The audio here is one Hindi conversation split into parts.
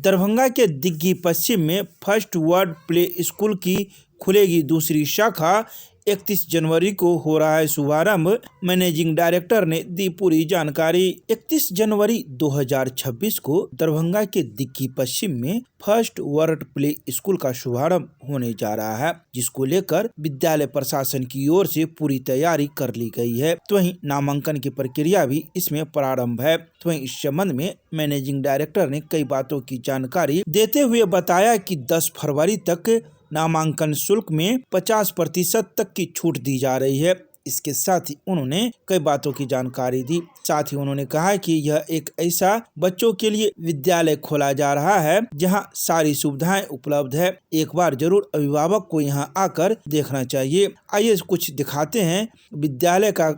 दरभंगा के दिग्घी पश्चिम में फर्स्ट वर्ड प्ले स्कूल की खुलेगी दूसरी शाखा। 31 जनवरी को हो रहा है शुभारंभ। मैनेजिंग डायरेक्टर ने दी पूरी जानकारी। 31 जनवरी 2026 को दरभंगा के दिग्घी पश्चिम में फर्स्ट वर्ड प्ले स्कूल का शुभारंभ होने जा रहा है, जिसको लेकर विद्यालय प्रशासन की ओर से पूरी तैयारी कर ली गई है। तो वहीं नामांकन की प्रक्रिया भी इसमें प्रारंभ है। तो वहीं इस संबंध में मैनेजिंग डायरेक्टर ने कई बातों की जानकारी देते हुए बताया कि 10 फरवरी तक नामांकन शुल्क में 50% तक की छूट दी जा रही है। इसके साथ ही उन्होंने कई बातों की जानकारी दी। साथ ही उन्होंने कहा कि यह एक ऐसा बच्चों के लिए विद्यालय खोला जा रहा है जहां सारी सुविधाएं उपलब्ध है। एक बार जरूर अभिभावक को यहां आकर देखना चाहिए। आइए कुछ दिखाते हैं विद्यालय का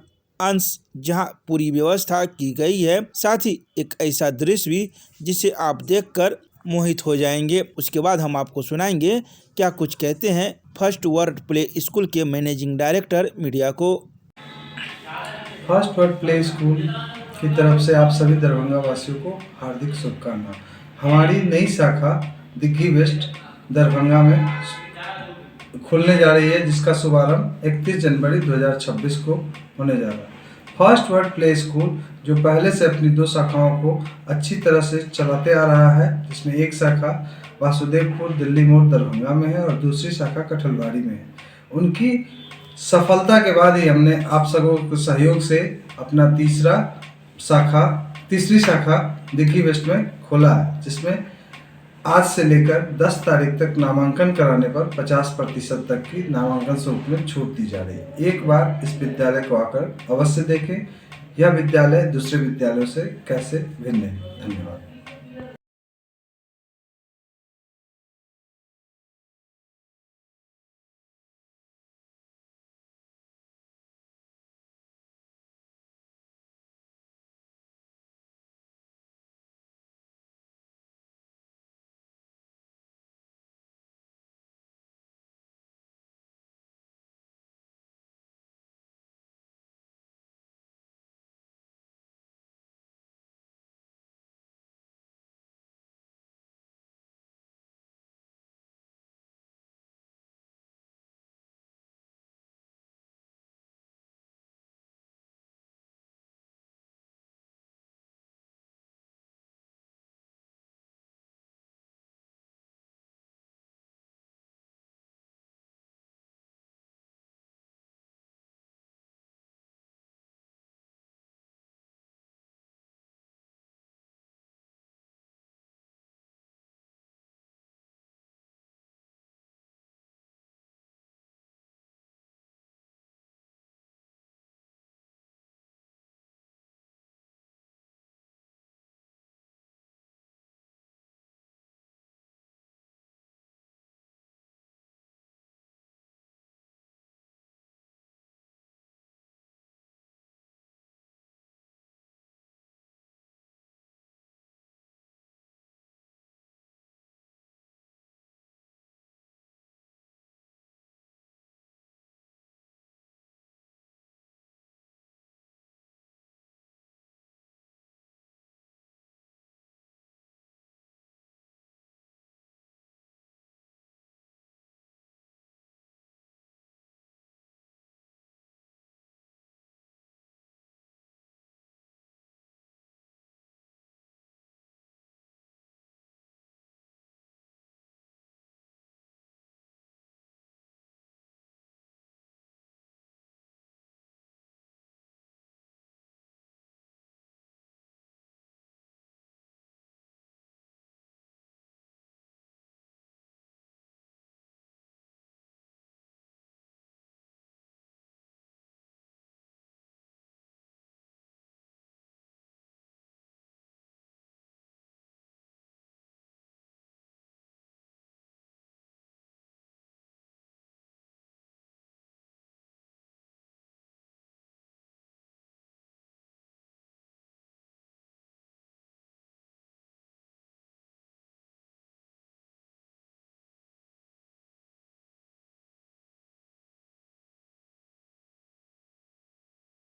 अंश जहां पूरी व्यवस्था की गई है। साथ ही एक ऐसा दृश्य भी जिसे आप देखकर मोहित हो जाएंगे। उसके बाद हम आपको सुनाएंगे क्या कुछ कहते हैं फर्स्ट वर्ड प्ले स्कूल के मैनेजिंग डायरेक्टर मीडिया को। फर्स्ट वर्ड प्ले स्कूल की तरफ से आप सभी दरभंगा वासियों को हार्दिक शुभकामनाएं। हमारी नई शाखा दिग्घी वेस्ट दरभंगा में खुलने जा रही है, जिसका शुभारंभ 31 जनवरी 2026 को होने जा रहा है। फर्स्ट वर्ड प्ले स्कूल जो पहले से अपनी 2 शाखाओं को अच्छी तरह से चलाते आ रहा है, जिसमें एक शाखा वासुदेवपुर दिल्ली मोड़ दरभंगा में है और दूसरी शाखा कठलवाड़ी में है। उनकी सफलता के बाद ही हमने आप सबों के सहयोग से अपना तीसरी शाखा दिग्घी वेस्ट में खोला है, जिसमें आज से लेकर 10 तारीख तक नामांकन कराने पर 50% तक की नामांकन शुल्क में छूट दी जा रही है। एक बार इस विद्यालय को आकर अवश्य देखें। यह विद्यालय दूसरे विद्यालयों से कैसे भिन्न है। धन्यवाद।